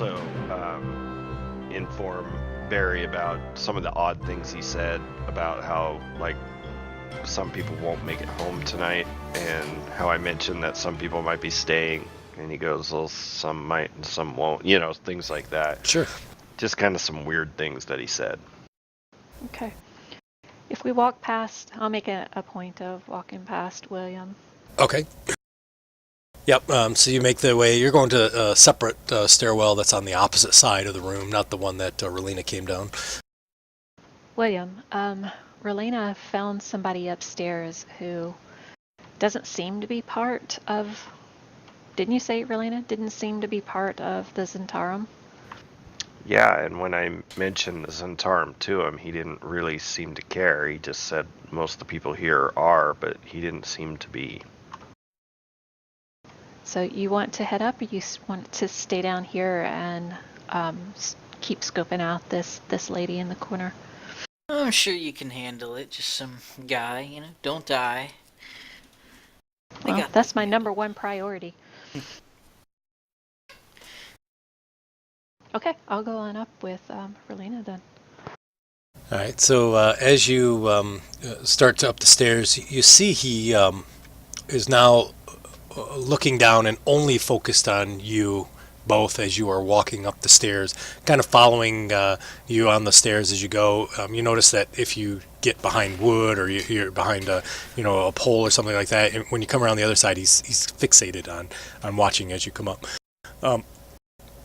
also inform Barry about some of the odd things he said about how, like, some people won't make it home tonight, and how I mentioned that some people might be staying, and he goes, well, some might and some won't, things like that. Sure. Just kind of some weird things that he said. Okay. If we walk past, I'll make a point of walking past William. Okay. Yep, so you make the way, you're going to a separate stairwell that's on the opposite side of the room, not the one that Relina came down. William, Relina found somebody upstairs who doesn't seem to be part of... Didn't you say, Relina? Didn't seem to be part of the Zentarum? Yeah, and when I mentioned the Zentarum to him, he didn't really seem to care. He just said most of the people here are, but he didn't seem to be. So you want to head up, or you want to stay down here and keep scoping out this lady in the corner? I'm sure you can handle it. Just some guy, don't die. Well, that's my number one priority. Okay, I'll go on up with Relina then. All right, so as you start up the stairs, you see he is now looking down and only focused on you both as you are walking up the stairs, kind of following you on the stairs as you go. You notice that if you get behind wood or you're behind a pole or something like that, and when you come around the other side, he's fixated on watching as you come up.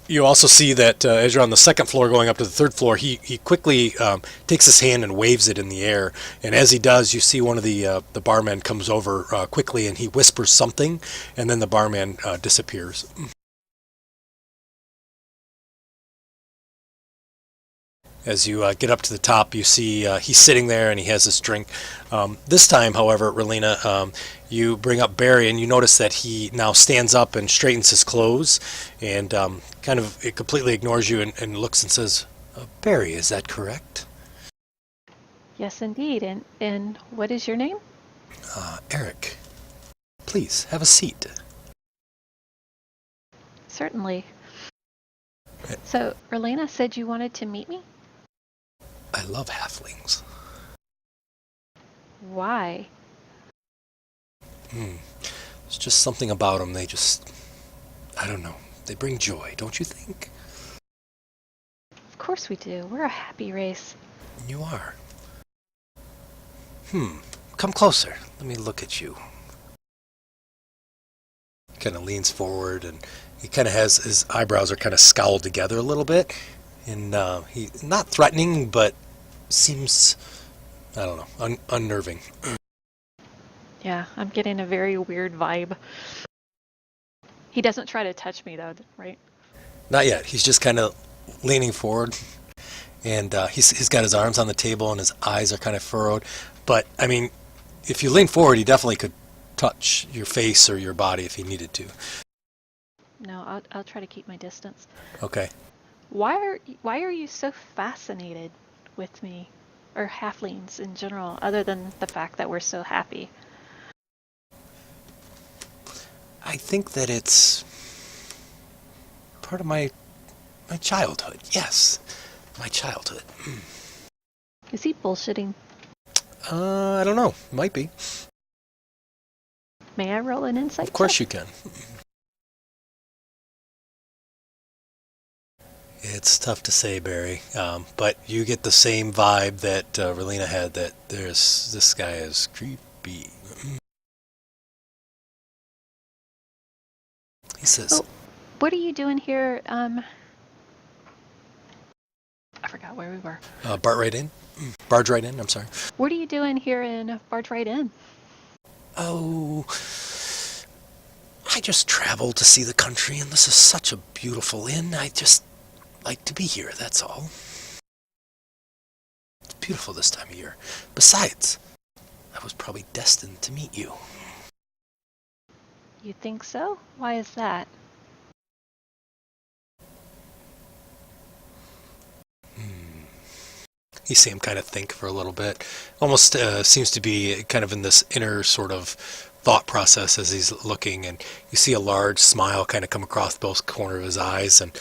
You also see that as you're on the second floor going up to the third floor, he quickly takes his hand and waves it in the air. And as he does, you see one of the barmen comes over quickly, and he whispers something, and then the barman disappears. As you get up to the top, you see he's sitting there and he has this drink. This time, however, Relina, you bring up Barry and you notice that he now stands up and straightens his clothes and it completely ignores you and looks and says, Barry, is that correct? Yes, indeed. And what is your name? Eric. Please, have a seat. Certainly. So, Relina said you wanted to meet me? I love halflings. Why? There's just something about them. They just, I don't know. They bring joy, don't you think? Of course we do. We're a happy race. You are. Come closer. Let me look at you. He kind of leans forward and he kind of has, his eyebrows are kind of scowled together a little bit. And he's not threatening, but seems, I don't know, unnerving. Yeah, I'm getting a very weird vibe. He doesn't try to touch me, though, right? Not yet. He's just kind of leaning forward, and he's got his arms on the table, and his eyes are kind of furrowed. But, I mean, if you lean forward, he definitely could touch your face or your body if he needed to. No, I'll try to keep my distance. Okay. Why are you so fascinated with me, or halflings in general, other than the fact that we're so happy? I think that it's part of my childhood. Yes, my childhood. Is he bullshitting? I don't know. Might be. May I roll an insight? Of course check? you can. It's tough to say, Barry, but you get the same vibe that Relina had, that this guy is creepy. He says, Oh, what are you doing here? I forgot where we were. Barge right in, I'm sorry. What are you doing here in Barge Right In? Oh, I just traveled to see the country, and this is such a beautiful inn. I just like to be here, that's all. It's beautiful this time of year. Besides, I was probably destined to meet you. You think so? Why is that? You see him kind of think for a little bit. Almost seems to be kind of in this inner sort of thought process as he's looking, and you see a large smile kind of come across both corners of his eyes, and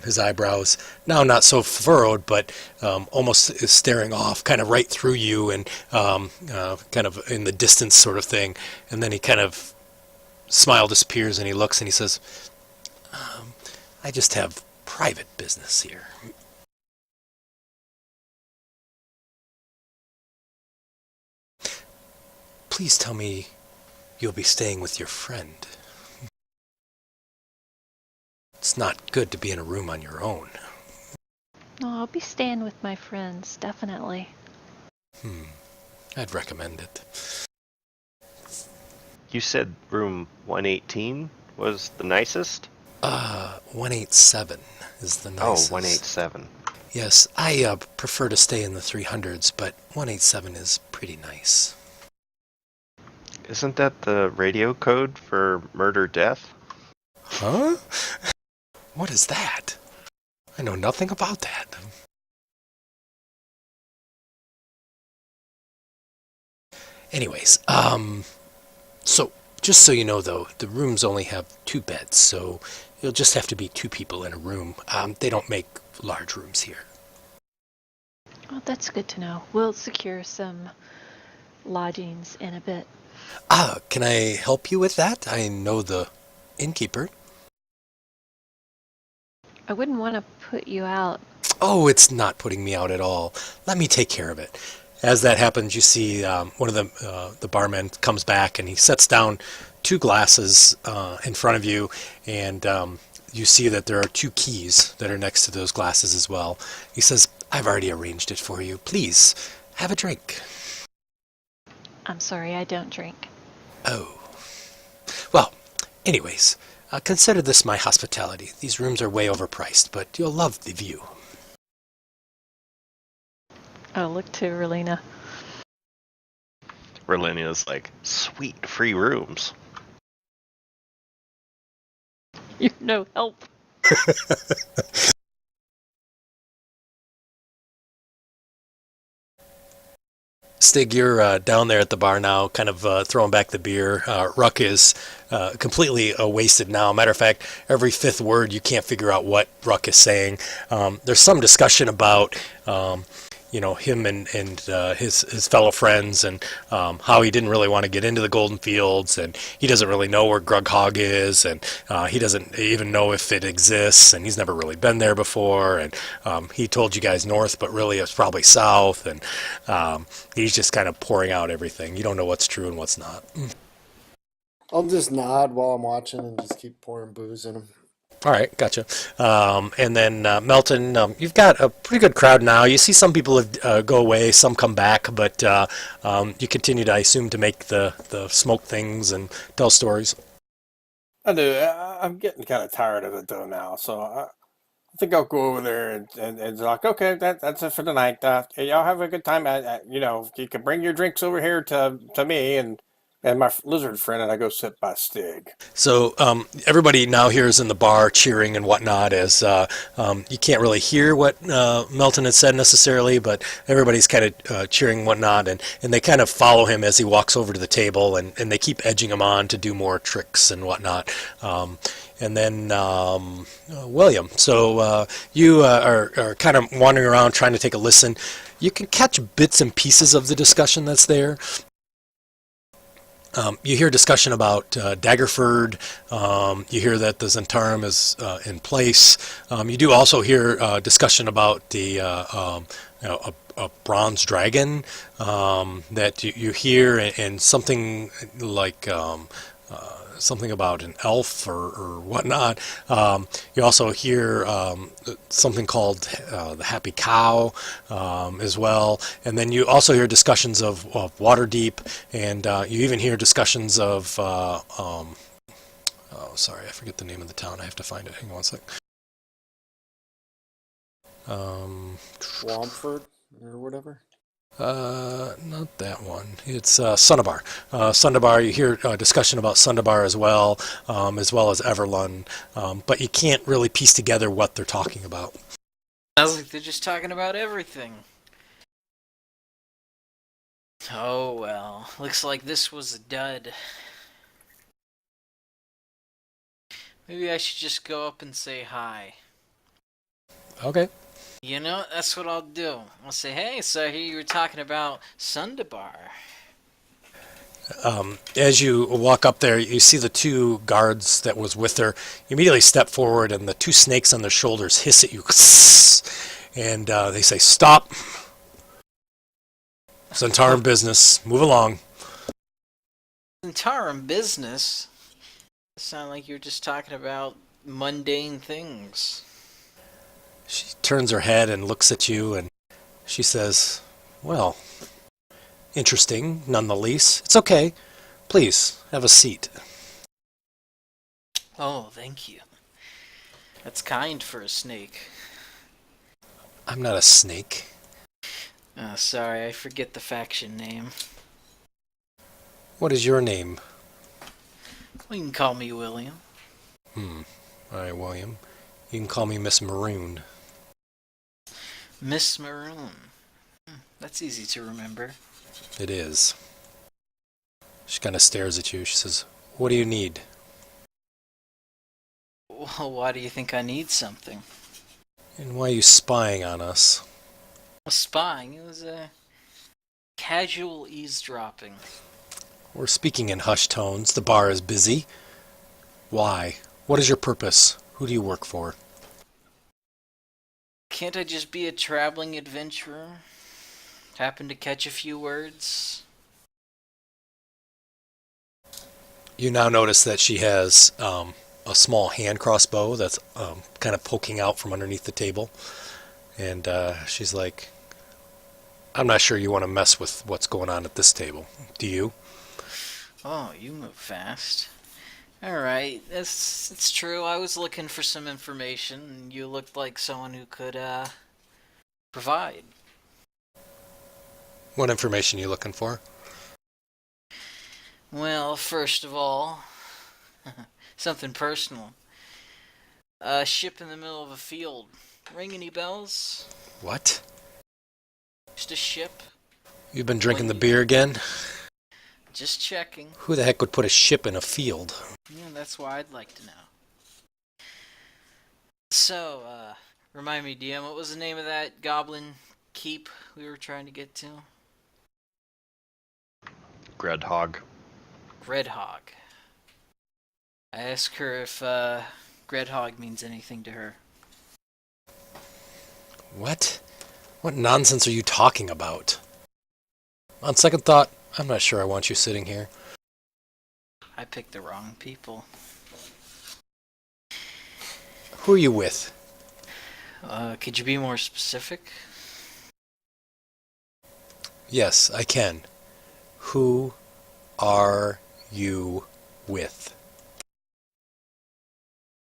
his eyebrows now not so furrowed, but almost is staring off, kind of right through you, and kind of in the distance sort of thing. And then he kind of smile disappears, and he looks and he says, I just have private business here. Please tell me you'll be staying with your friend. It's not good to be in a room on your own. No, I'll be staying with my friends, definitely. I'd recommend it. You said room 118 was the nicest? 187 is the nicest. Oh, 187. Yes, I prefer to stay in the 300s, but 187 is pretty nice. Isn't that the radio code for murder death? Huh? What is that? I know nothing about that. Anyways, so just so you know though, the rooms only have 2 beds, so you'll just have to be 2 people in a room. They don't make large rooms here. Well, that's good to know. We'll secure some lodgings in a bit. Can I help you with that? I know the innkeeper. I wouldn't want to put you out. Oh, it's not putting me out at all. Let me take care of it. As that happens, you see one of the barmen comes back and he sets down 2 glasses in front of you, and you see that there are 2 keys that are next to those glasses as well. He says, I've already arranged it for you. Please, have a drink. I'm sorry, I don't drink. Oh. Well, anyways, consider this my hospitality. These rooms are way overpriced, but you'll love the view. Oh, look to Relina. Relinia's like, sweet, free rooms. You're no help. Stig, you're down there at the bar now, kind of throwing back the beer. Ruck is completely wasted now. Matter of fact, every 5th word you can't figure out what Ruck is saying. There's some discussion about him and his fellow friends, and how he didn't really want to get into the Golden Fields, and he doesn't really know where Grughog is, and he doesn't even know if it exists, and he's never really been there before, and he told you guys north, but really it's probably south, and he's just kind of pouring out everything. You don't know what's true and what's not. I'll just nod while I'm watching and just keep pouring booze in them. All right, gotcha. And then Melton, you've got a pretty good crowd now. You see some people go away, some come back, but you continue to, I assume, to make the smoke things and tell stories. I do. I'm getting kind of tired of it though now, so I think I'll go over there and like, okay, that's it for the night. Y'all have a good time. You can bring your drinks over here to me and my lizard friend, and I go sit by Stig. So everybody now here is in the bar cheering and whatnot, as you can't really hear what Melton had said necessarily, but everybody's kind of cheering and whatnot, and they kind of follow him as he walks over to the table, and they keep edging him on to do more tricks and whatnot. And then William, so you are kind of wandering around trying to take a listen. You can catch bits and pieces of the discussion that's there. You hear discussion about Daggerford. You hear that the Zentarum is in place. You do also hear discussion about the a bronze dragon that you hear, and something like something about an elf or whatnot. You also hear something called the Happy Cow as well. And then you also hear discussions of Waterdeep, and you even hear discussions of, oh, sorry, I forget the name of the town. I have to find it. Hang on one sec. Swampford or whatever. Not that one. It's Sundabar. Sundabar, you hear discussion about Sundabar as well as Everlun, but you can't really piece together what they're talking about. Sounds like they're just talking about everything. Oh well, looks like this was a dud. Maybe I should just go up and say hi. Okay. You know, that's what I'll do. I'll say, hey, so I hear you were talking about Sundabar. As you walk up there, you see the two guards that was with her. You immediately step forward, and the two snakes on their shoulders hiss at you. And they say, stop. Centauran business. Move along. Centauran business? It sounded like you were just talking about mundane things. She turns her head and looks at you, and she says, well, interesting, none the least. It's okay. Please, have a seat. Oh, thank you. That's kind for a snake. I'm not a snake. Sorry, I forget the faction name. What is your name? Well, you can call me William. All right, William. You can call me Miss Maroon. Miss Maroon. That's easy to remember. It is. She kind of stares at you. She says, what do you need? Well, why do you think I need something? And why are you spying on us? Well, spying. It was a casual eavesdropping. We're speaking in hushed tones. The bar is busy. Why? What is your purpose? Who do you work for? Can't I just be a traveling adventurer? Happen to catch a few words? You now notice that she has a small hand crossbow that's kind of poking out from underneath the table. And she's like, I'm not sure you want to mess with what's going on at this table. Do you? Oh, you move fast. Alright, it's true. I was looking for some information, and you looked like someone who could, provide. What information are you looking for? Well, first of all, something personal. A ship in the middle of a field. Ring any bells? What? Just a ship? You've been drinking the beer again? Just checking. Who the heck would put a ship in a field? Yeah, that's why I'd like to know. So, remind me, DM, what was the name of that goblin keep we were trying to get to? Gredhog. Gredhog. I asked her if Gredhog means anything to her. What? What nonsense are you talking about? On second thought, I'm not sure I want you sitting here. I picked the wrong people. Who are you with? Could you be more specific? Yes, I can. Who are you with?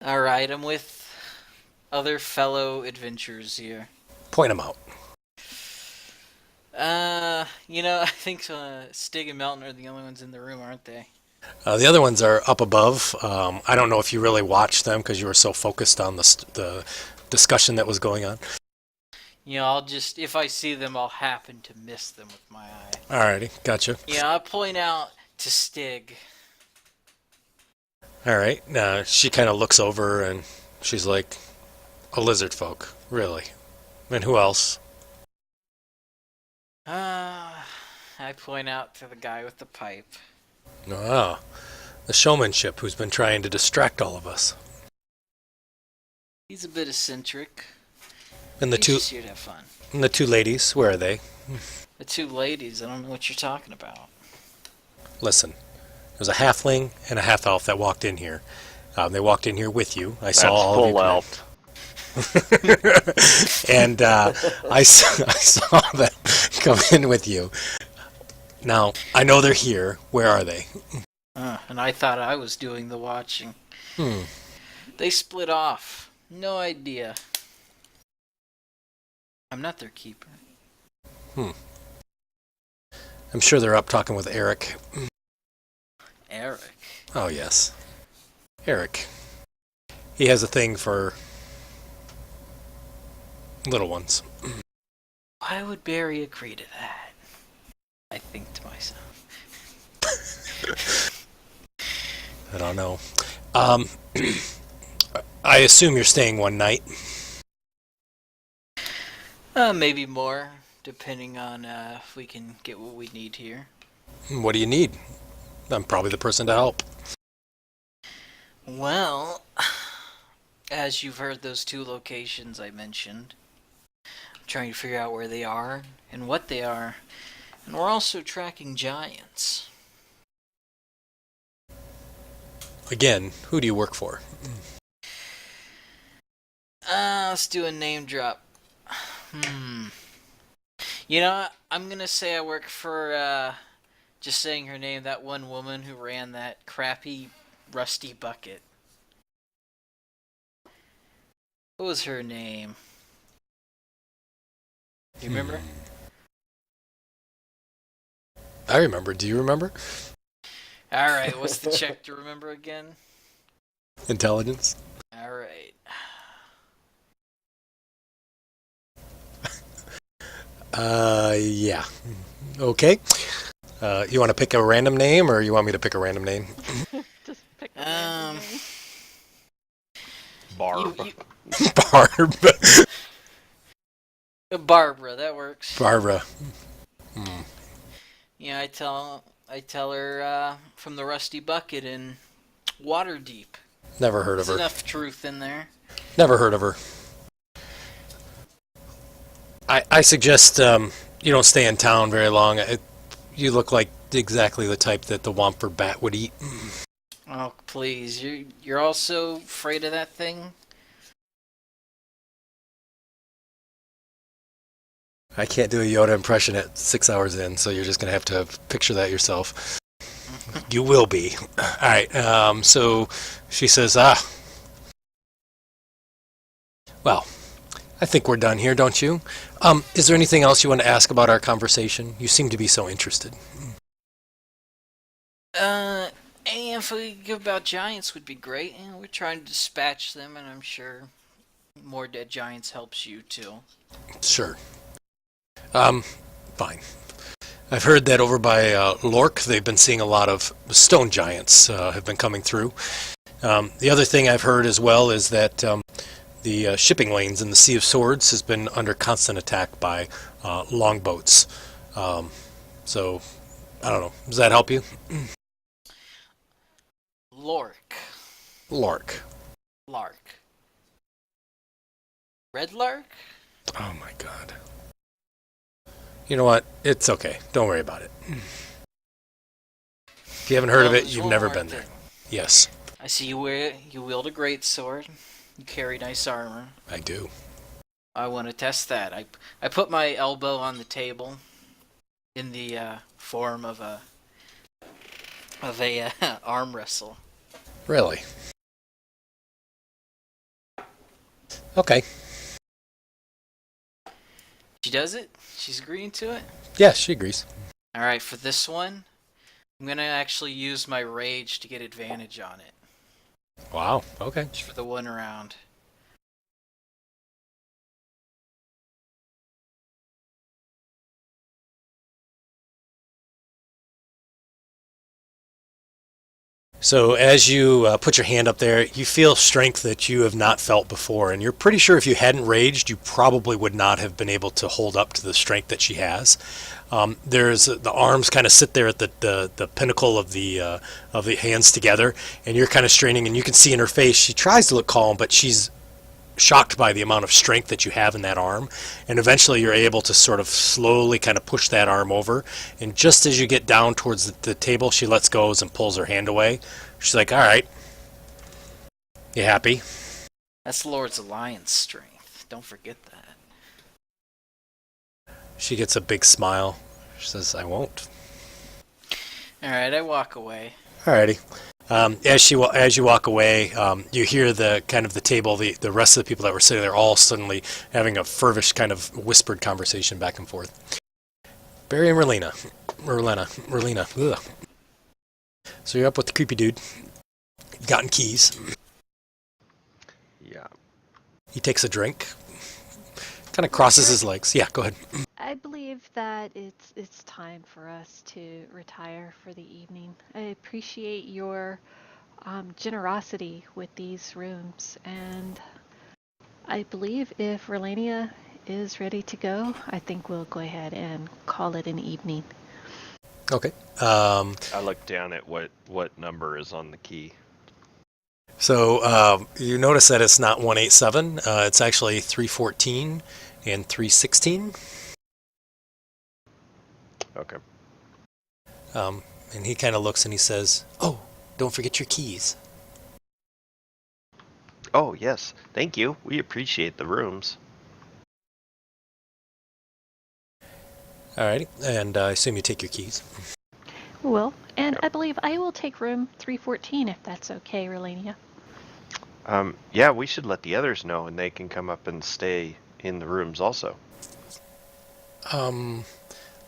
Alright, I'm with other fellow adventurers here. Point them out. I think Stig and Melton are the only ones in the room, aren't they? The other ones are up above. I don't know if you really watched them because you were so focused on the discussion that was going on. I'll just, if I see them, I'll happen to miss them with my eye. Alrighty, gotcha. I'll point out to Stig. Alright, she kind of looks over and she's like, a lizard folk, really? And who else? I point out to the guy with the pipe. Oh, the showmanship who's been trying to distract all of us. He's a bit eccentric. And the He's just here to have fun. And the two ladies, where are they? The two ladies, I don't know what you're talking about. Listen, there's a halfling and a half elf that walked in here. They walked in here with you. I saw all of you. Full elf. And I saw them come in with you. Now, I know they're here. Where are they? And I thought I was doing the watching. They split off. No idea. I'm not their keeper. I'm sure they're up talking with Eric. Eric? Oh, yes. Eric. He has a thing for little ones. Why would Barry agree to that? I think to myself. I don't know. I assume you're staying one night. Maybe more, depending on if we can get what we need here. What do you need? I'm probably the person to help. Well, as you've heard those 2 locations I mentioned, I'm trying to figure out where they are and what they are. And we're also tracking giants. Again, who do you work for? Let's do a name drop. You know, I'm gonna say I work for, just saying her name, that one woman who ran that crappy Rusty Bucket. What was her name? You remember? I remember. Do you remember? Alright, what's the check to remember again? Intelligence? Alright. Yeah. Okay. You want to pick a random name, or you want me to pick a random name? Just pick a random name. Barb. Barb. Barbara, that works. Barbara. Yeah, I tell her from the Rusty Bucket in Waterdeep. Never heard of There's her. enough truth in there. Never heard of her. I suggest you don't stay in town very long. You look like exactly the type that the Wamper bat would eat. Oh, please. You're also afraid of that thing? I can't do a Yoda impression at 6 hours in, so you're just going to have to picture that yourself. You will be. All right, so she says, well, I think we're done here, don't you? Is there anything else you want to ask about our conversation? You seem to be so interested. If we give about giants would be great. We're trying to dispatch them, and I'm sure more dead giants helps you too. Sure. Fine. I've heard that over by Lork, they've been seeing a lot of stone giants have been coming through. The other thing I've heard as well is that the shipping lanes in the Sea of Swords has been under constant attack by longboats. So, I don't know. Does that help you? Lork. Lark. Lark. Red Lark? Oh my god. You know what? It's okay. Don't worry about it. If you haven't heard of it, there's you've one never more been there. thing. Yes, I see you wield a great sword. You carry nice armor. I do. I want to test that. I put my elbow on the table in the form of a arm wrestle. Really? Okay. She does it? She's agreeing to it? Yeah, she agrees. Alright, for this one, I'm gonna actually use my rage to get advantage on it. Wow, okay. Just for the one round. So as you put your hand up there, you feel strength that you have not felt before, and you're pretty sure if you hadn't raged, you probably would not have been able to hold up to the strength that she has. There's the arms kind of sit there at the pinnacle of the hands together, and you're kind of straining, and you can see in her face she tries to look calm, but she's shocked by the amount of strength that you have in that arm, and eventually you're able to sort of slowly kind of push that arm over, and just as you get down towards the table, she lets go and pulls her hand away. She's like, all right, you happy? That's Lord's Alliance strength. Don't forget that. She gets a big smile. She says, I won't. Alright, I walk away. Alrighty. As you walk away, you hear the kind of the table, the rest of the people that were sitting there all suddenly having a fervish kind of whispered conversation back and forth. Barry and Merlina. Ugh. So you're up with the creepy dude. You've gotten keys. Yeah. He takes a drink. Kind of crosses his legs. Yeah, go ahead. I believe that it's time for us to retire for the evening. I appreciate your generosity with these rooms, and I believe if Relania is ready to go, I think we'll go ahead and call it an evening. Okay. I look down at what number is on the key. So you notice that it's not 187. It's actually 314 and 316. Okay. And he kind of looks and he says, "Oh, don't forget your keys." Oh, yes. Thank you. We appreciate the rooms. Alrighty. And I assume you take your keys. Well, and Yep. I believe I will take room 314 if that's okay, Relania. Yeah, we should let the others know, and they can come up and stay in the rooms also.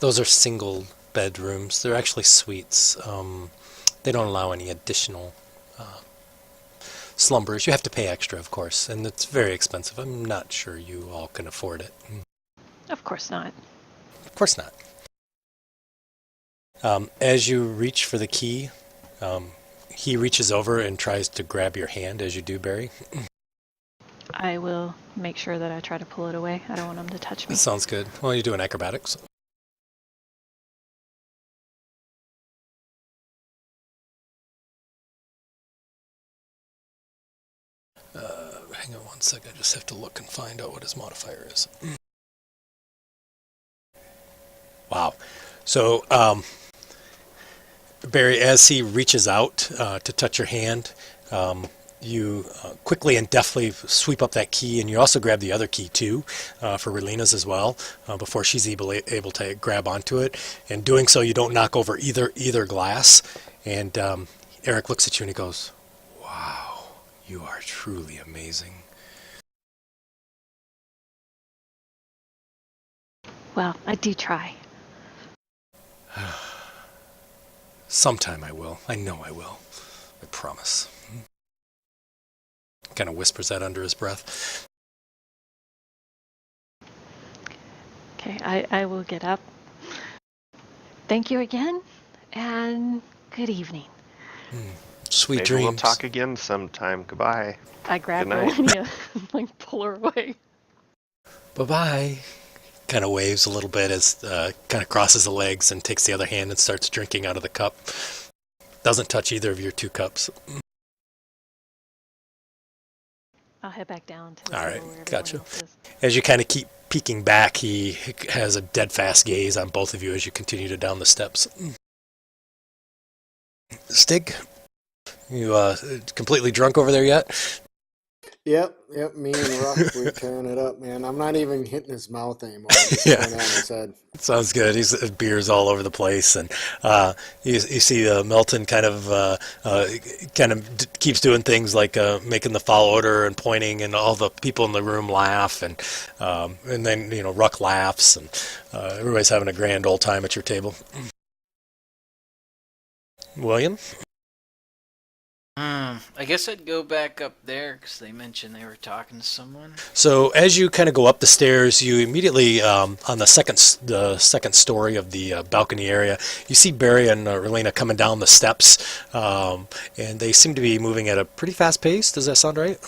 Those are single bedrooms. They're actually suites. They don't allow any additional slumbers. You have to pay extra, of course, and it's very expensive. I'm not sure you all can afford it. Of course not. Of course not. As you reach for the key, he reaches over and tries to grab your hand as you do, Barry. I will make sure that I try to pull it away. I don't want him to touch me. That sounds good. Well, you do an acrobatics. Hang on one sec. I just have to look and find out what his modifier is. Wow. So, Barry, as he reaches out to touch your hand, you quickly and deftly sweep up that key, and you also grab the other key too, for Relina's as well, before she's able to grab onto it. And doing so, you don't knock over either glass. And Eric looks at you and he goes, "Wow, you are truly amazing." Well, I do try. Sometime I will. I know I will. I promise. Kind of whispers that under his breath. Okay, I will get up. Thank you again, and good evening. Sweet Maybe dreams. we'll talk again sometime. Goodbye. I grab Good night. Relania and like pull her away. Bye-bye. Kind of waves a little bit as kind of crosses the legs and takes the other hand and starts drinking out of the cup. Doesn't touch either of your two cups. I'll head back down to the All table right, where everyone gotcha. else is. As you kind of keep peeking back, he has a dead fast gaze on both of you as you continue to down the steps. Stig, you completely drunk over there yet? Yep. Me and Ruck, we're tearing it up, man. I'm not even hitting his mouth anymore. I'm just Yeah. going on his head. Sounds good. He's beers all over the place, and you see Milton kind of keeps doing things like making the foul order and pointing, and all the people in the room laugh, and then Ruck laughs, and everybody's having a grand old time at your table. William? I guess I'd go back up there because they mentioned they were talking to someone. So as you kind of go up the stairs, you immediately on the second story of the balcony area, you see Barry and Relena coming down the steps, and they seem to be moving at a pretty fast pace. Does that sound right?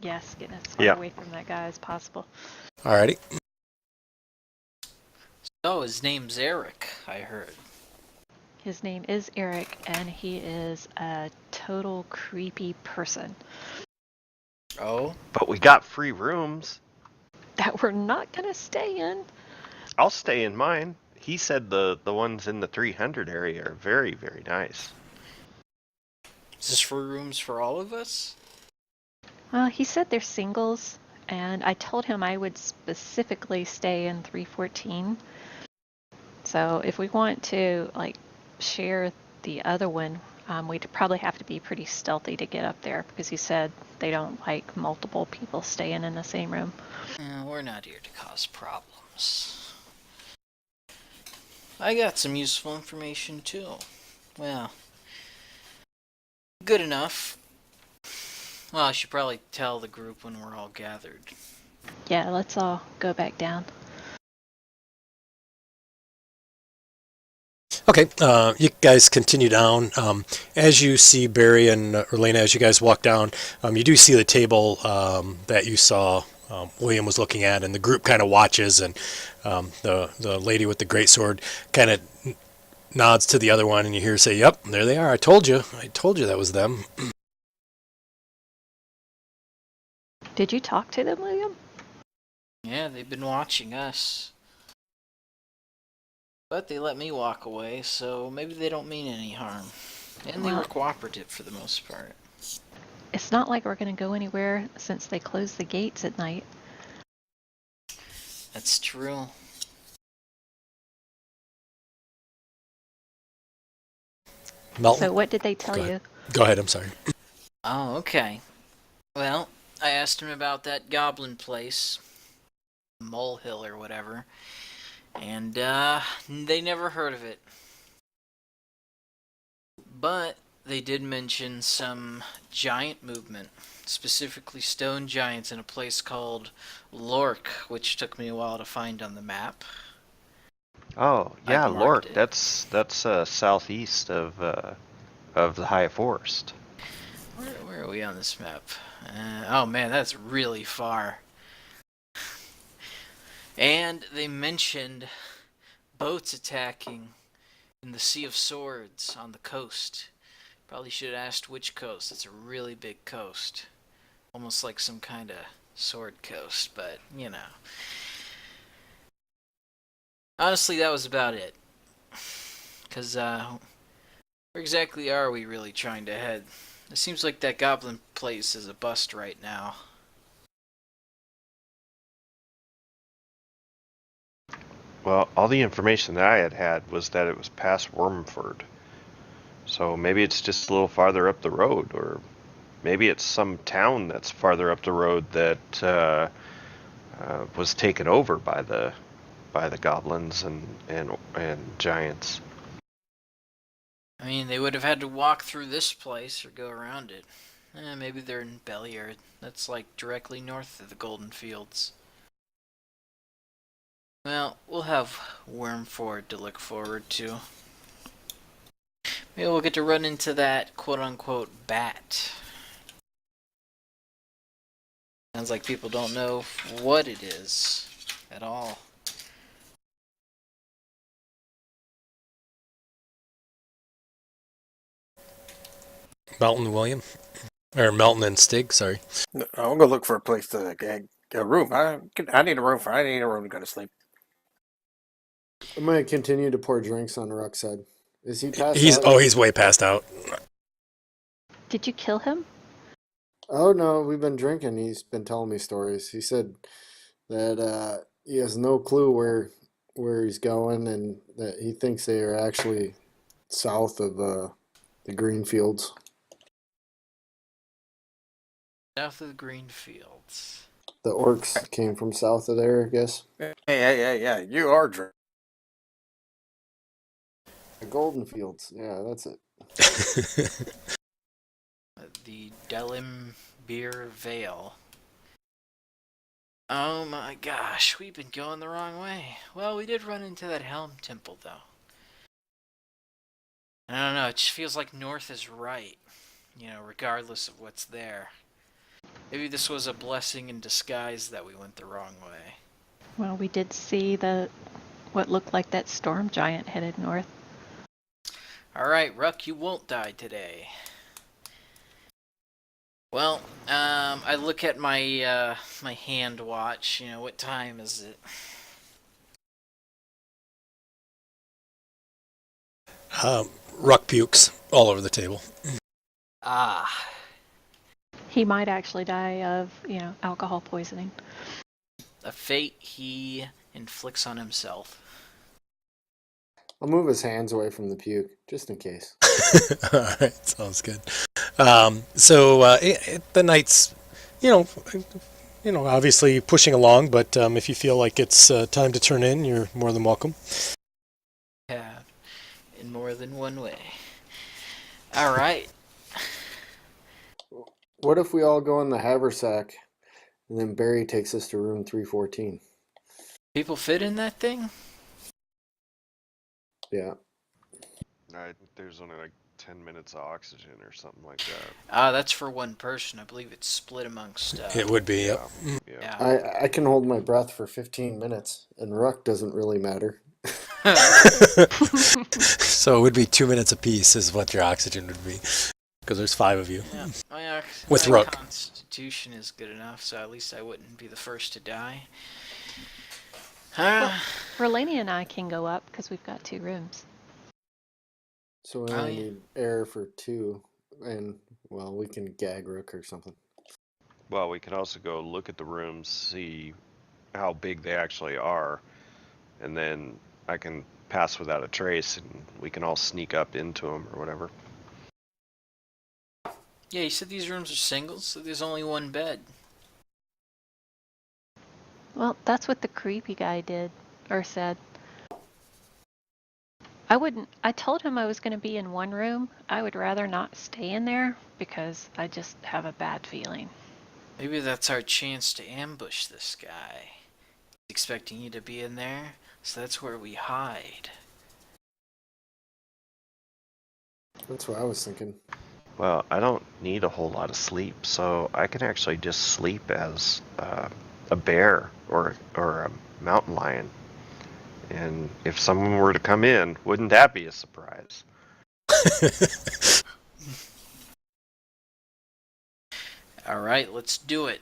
Yes, getting as far Yeah. away from that guy as possible. Alrighty. Oh, his name's Eric, I heard. His name is Eric, and he is a total creepy person Oh? But we got free rooms. that we're not going to stay in. I'll stay in mine. He said the ones in the 300 area are very, very nice. Is this for rooms for all of us? Well, he said they're singles, and I told him I would specifically stay in 314. So if we want to, share the other one, we'd probably have to be pretty stealthy to get up there, because he said they don't like multiple people staying in the same room. We're not here to cause problems. I got some useful information too. Well, good enough. Well, I should probably tell the group when we're all gathered. Yeah, let's all go back down. Okay, you guys continue down. As you see Barry and Erlena, as you guys walk down, you do see the table that you saw William was looking at, and the group kind of watches, and the lady with the great sword kind of nods to the other one, and you hear her say, "Yep, there they are. I told you that was them." Did you talk to them, William? Yeah, they've been watching us. But they let me walk away, so maybe they don't mean any harm. And they were Well, cooperative for the most part. it's not like we're going to go anywhere since they close the gates at night. That's true. Melton, So what did they tell Go ahead. you? Go ahead. I'm sorry. Oh, okay. Well, I asked him about that goblin place, Molehill or whatever, and they never heard of it. But they did mention some giant movement, specifically stone giants in a place called Lork, which took me a while to find on the map. Oh, I yeah, marked Lork. it. That's southeast of the High Forest. Where are we on this map? Oh man, that's really far. And they mentioned boats attacking in the Sea of Swords on the coast. Probably should have asked which coast. It's a really big coast. Almost like some kind of sword coast, but you know. Honestly, that was about it. Because, where exactly are we really trying to head? It seems like that goblin place is a bust right now. Well, all the information that I had was that it was past Wormford. So maybe it's just a little farther up the road, or maybe it's some town that's farther up the road that was taken over by the goblins and giants. I mean, they would have had to walk through this place or go around it. Maybe they're in Belliard. That's like directly north of the Golden Fields. Well, we'll have Wormford to look forward to. Maybe we'll get to run into that quote-unquote bat. Sounds like people don't know what it is at all. Melton, William, or Melton and Stig. Sorry. I'll go look for a place to get a room. I need a room to go to sleep. I'm gonna continue to pour drinks on Ruck's head. Is he passed out? He's way passed out. Did you kill him? Oh no, we've been drinking. He's been telling me stories. He said that he has no clue where he's going, and that he thinks they are actually south of the green fields. South of the green fields. The orcs came from south of there, I guess. Yeah. You are drunk. The golden fields. Yeah, that's it. The Delimbeer Vale. Oh my gosh, we've been going the wrong way. Well, we did run into that Helm Temple, though. I don't know, it just feels like north is right. You know, regardless of what's there. Maybe this was a blessing in disguise that we went the wrong way. Well, we did see what looked like that storm giant headed north. Alright, Ruck, you won't die today. Well, I look at my my hand watch. You know, what time is it? Ruck pukes all over the table. Ah, He might actually die of, alcohol poisoning. a fate he inflicts on himself. I'll move his hands away from the puke, just in case. All right, sounds good. The night's, obviously pushing along, but if you feel like it's time to turn in, you're more than welcome. Yeah, in more than one way. Alright. What if we all go in the haversack, and then Barry takes us to room 314? People fit in that thing? Yeah. There's only like 10 minutes of oxygen or something like that. That's for one person. I believe it's split amongst. It would be, yep. Yeah. Yeah. I can hold my breath for 15 minutes, and ruck doesn't really matter. So it would be 2 minutes apiece is what your oxygen would be, because there's 5 of you. Yeah, With my Rook. constitution is good enough, so at least I wouldn't be the first to die. Relania and I can go up because we've got 2 rooms. So we Oh, only yeah. need air for 2, and well, we can gag Rook or something. Well, we can also go look at the rooms, see how big they actually are, and then I can pass without a trace, and we can all sneak up into them or whatever. Yeah, you said these rooms are singles, so there's only one bed. Well, that's what the creepy guy did, or said. I told him I was going to be in one room. I would rather not stay in there because I just have a bad feeling. Maybe that's our chance to ambush this guy. He's expecting you to be in there, so that's where we hide. That's what I was thinking. Well, I don't need a whole lot of sleep, so I can actually just sleep as a bear or a mountain lion. And if someone were to come in, wouldn't that be a surprise? Alright, let's do it.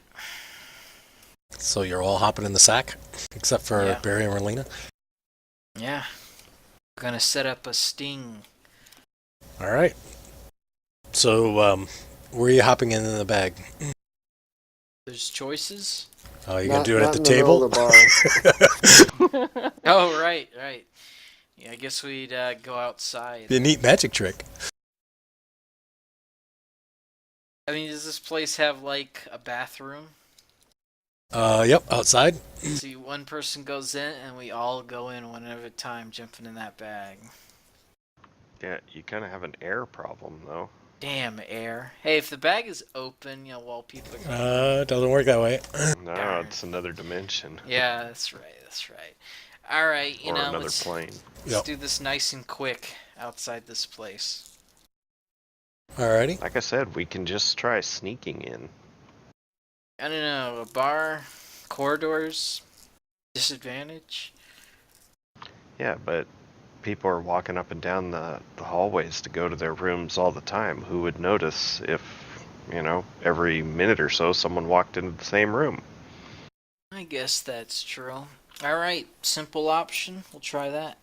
So you're all hopping in the sack, except for Yeah. Barry and Relina? Yeah. We're gonna set up a sting. All right. So, where are you hopping in the bag? There's choices? Oh, you gonna do it Not at the in the middle table? of the bar. Oh, right. Yeah, I guess we'd go outside. Be a neat magic trick. I mean, does this place have, like, a bathroom? Yep, outside. See, one person goes in, and we all go in one at a time, jumping in that bag. Yeah, you kind of have an air problem, though. Damn air. Hey, if the bag is open, while people are... It doesn't work that way. No, Darn. it's another dimension. Yeah, that's right. Alright, Or another let's plane. Yep. do this nice and quick outside this place. Alrighty. Like I said, we can just try sneaking in. I don't know, a bar, corridors, disadvantage. Yeah, but people are walking up and down the hallways to go to their rooms all the time. Who would notice if, every minute or so someone walked into the same room? I guess that's true. Alright, simple option. We'll try that.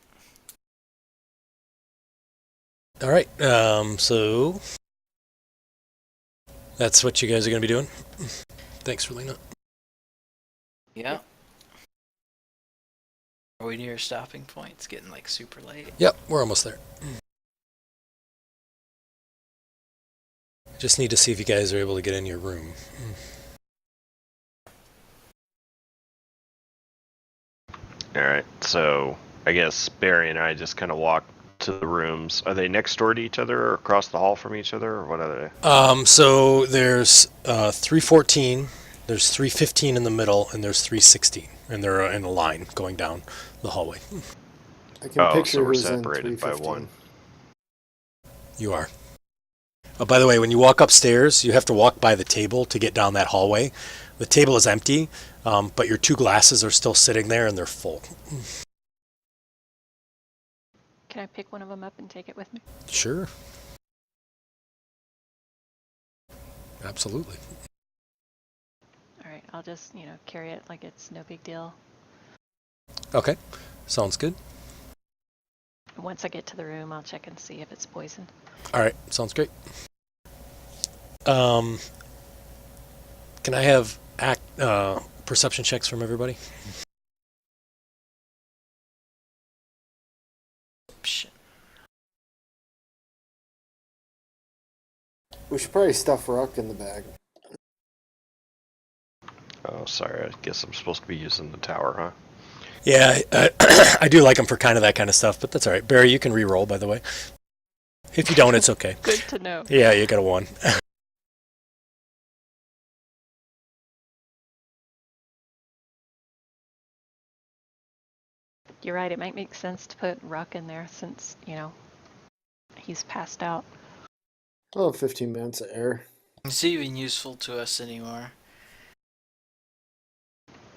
Alright, so that's what you guys are gonna be doing. Thanks, Relina. Yeah. Are we near a stopping point? It's getting like super late. Yep, we're almost there. Just need to see if you guys are able to get in your room. Alright, so I guess Barry and I just kind of walk to the rooms. Are they next door to each other or across the hall from each other, or what are they? So there's 314, there's 315 in the middle, and there's 316, and they're in a line going down the hallway. I can Oh, picture so we're who's in separated by 315. one. You are. Oh, by the way, when you walk upstairs, you have to walk by the table to get down that hallway. The table is empty, but your 2 glasses are still sitting there, and they're full. Can I pick one of them up and take it with me? Sure. Absolutely. All right, I'll just, carry it like it's no big deal. Okay, sounds good. And once I get to the room, I'll check and see if it's poisoned. All right, sounds great. Can I have perception checks from everybody? We should probably stuff Ruck in the bag. Oh, sorry, I guess I'm supposed to be using the tower, huh? Yeah, I do like them for kind of that kind of stuff, but that's all right. Barry, you can re-roll, by the way. If you don't, it's okay. Good to know. Yeah, you got a 1. You're right, it might make sense to put Ruck in there since, he's passed out. Oh, 15 minutes of air. Is he even useful to us anymore?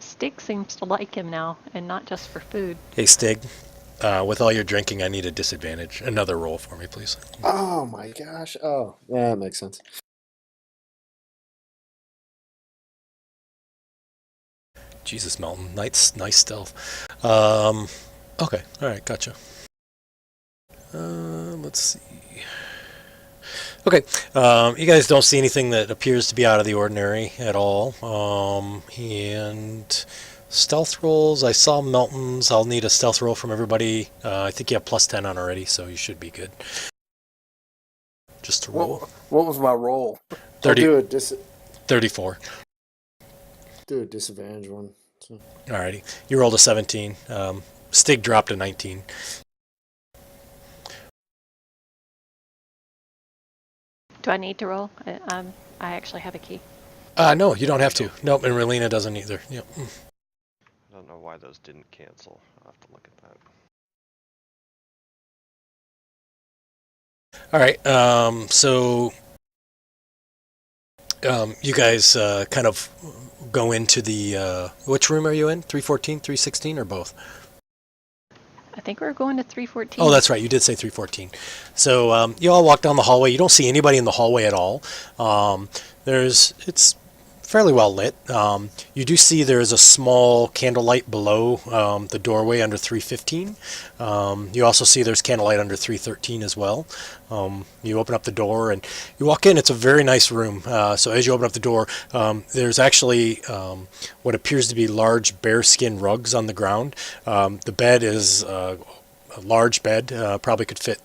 Stig seems to like him now, and not just for food. Hey, Stig. With all your drinking, I need a disadvantage. Another roll for me, please. Oh my gosh. Oh, yeah, that makes sense. Jesus, Melton. Nice stealth. Okay. All right. Gotcha. Let's see. Okay. You guys don't see anything that appears to be out of the ordinary at all. And stealth rolls. I saw Melton's. I'll need a stealth roll from everybody. I think you have plus 10 on already, so you should be good. Just to roll. What was my roll? 30, I'll 34. do a disadvantage one. So. Alrighty. You rolled a 17. Stig dropped a 19. Do I need to roll? I actually have a key. No, you don't have to. Nope, and Relina doesn't either. Yep. I don't know why those didn't cancel. I'll have to look at that. All right. So you guys kind of go into the which room are you in? 314, 316, or both? I think we're going to 314. Oh, that's right. You did say 314. So you all walk down the hallway. You don't see anybody in the hallway at all. It's fairly well lit. You do see there is a small candlelight below the doorway under 315. You also see there's candlelight under 313 as well. You open up the door and you walk in. It's a very nice room. So as you open up the door, there's actually what appears to be large bearskin rugs on the ground. The bed is a large bed, probably could fit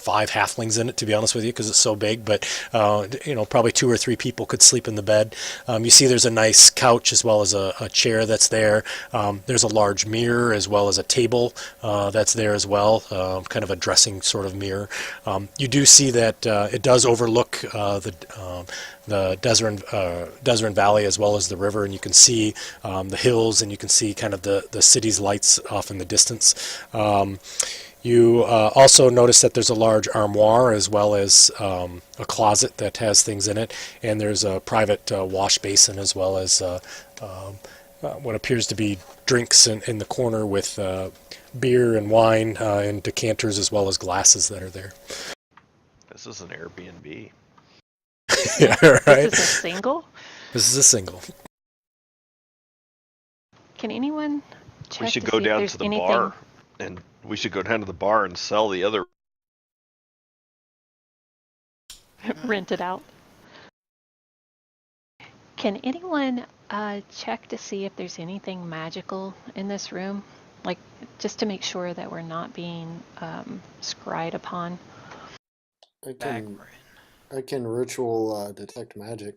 5 halflings in it, to be honest with you, because it's so big, but probably 2 or 3 people could sleep in the bed. You see there's a nice couch as well as a chair that's there. There's a large mirror as well as a table that's there as well, kind of a dressing sort of mirror. You do see that it does overlook the Desert Valley as well as the river, and you can see the hills, and you can see kind of the city's lights off in the distance. You also notice that there's a large armoire as well as a closet that has things in it, and there's a private wash basin as well as what appears to be drinks in the corner with beer and wine and decanters as well as glasses that are there. This is an Airbnb. Yeah, right. This is a single? This is a single. Can anyone check We should to go see if down there's to the anything bar, and we should go down to the bar and sell the other. rented out? Can anyone check to see if there's anything magical in this room? Like, just to make sure that we're not being scryed upon. I can ritual detect magic.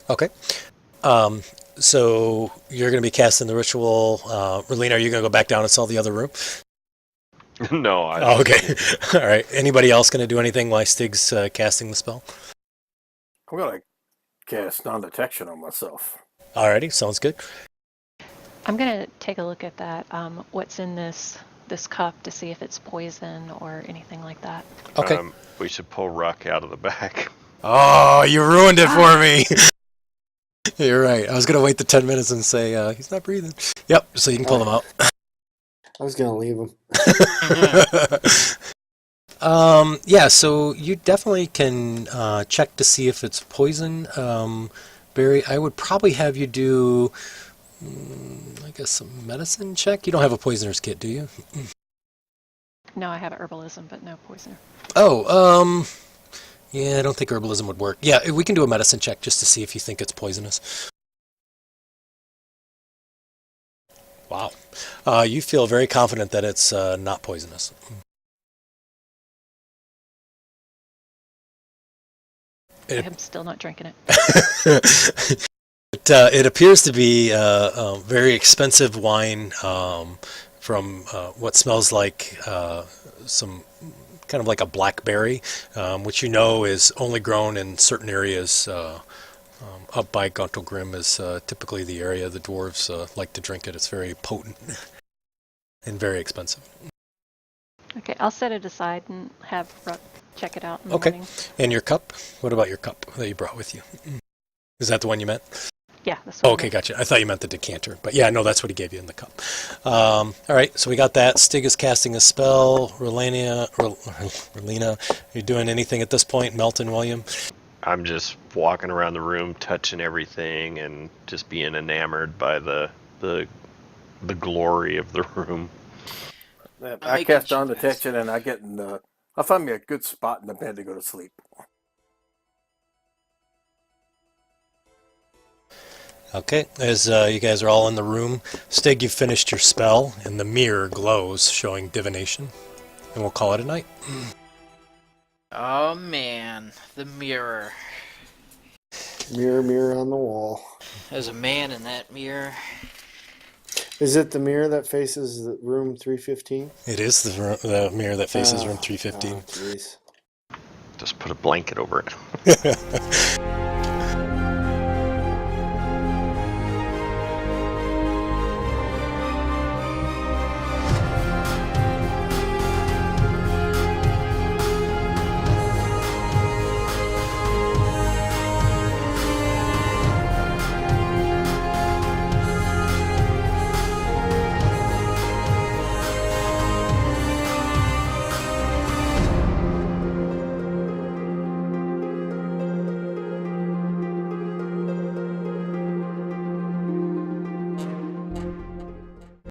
Okay. So you're going to be casting the ritual. Relina, are you going to go back down and sell the other room? No, Oh, okay. All right. Anybody else going to do anything while Stig's casting the spell? I'm gonna cast non-detection on myself. Alrighty, sounds good. I'm gonna take a look at that. What's in this cup to see if it's poison or anything like that. Okay. We should pull Ruck out of the back. Oh, you ruined it for me. You're right. I was going to wait the 10 minutes and say, he's not breathing. Yep, so you can pull him out. I was gonna leave him. Yeah, so you definitely can check to see if it's poison. Barry, I would probably have you do, I guess, a medicine check. You don't have a poisoner's kit, do you? No, I have herbalism, but no poisoner. Oh, yeah, I don't think herbalism would work. Yeah, we can do a medicine check just to see if you think it's poisonous. Wow. You feel very confident that it's not poisonous. I'm still not drinking it. It appears to be a very expensive wine from what smells like some kind of like a blackberry, which you know is only grown in certain areas up by Guntelgrim is typically the area the dwarves like to drink it. It's very potent and very expensive. Okay, I'll set it aside and have Ruck check it out in the Okay. morning. And your cup? What about your cup that you brought with you? Is that the one you meant? Yeah, that's what Oh, I okay, meant. gotcha. I thought you meant the decanter. But yeah, no, that's what he gave you in the cup. All right, so we got that. Stig is casting a spell. Relena, are you doing anything at this point? Melton, William? I'm just walking around the room, touching everything, and just being enamored by the glory of the room. I making cast sure on that's- detection, and I find me a good spot in the bed to go to sleep. Okay, as you guys are all in the room, Stig, you've finished your spell, and the mirror glows, showing divination. And we'll call it a night. Oh man, the mirror. Mirror, mirror on the wall. There's a man in that mirror. Is it the mirror that faces the room 315? It is the mirror that faces room 315. Jeez. Just put a blanket over it.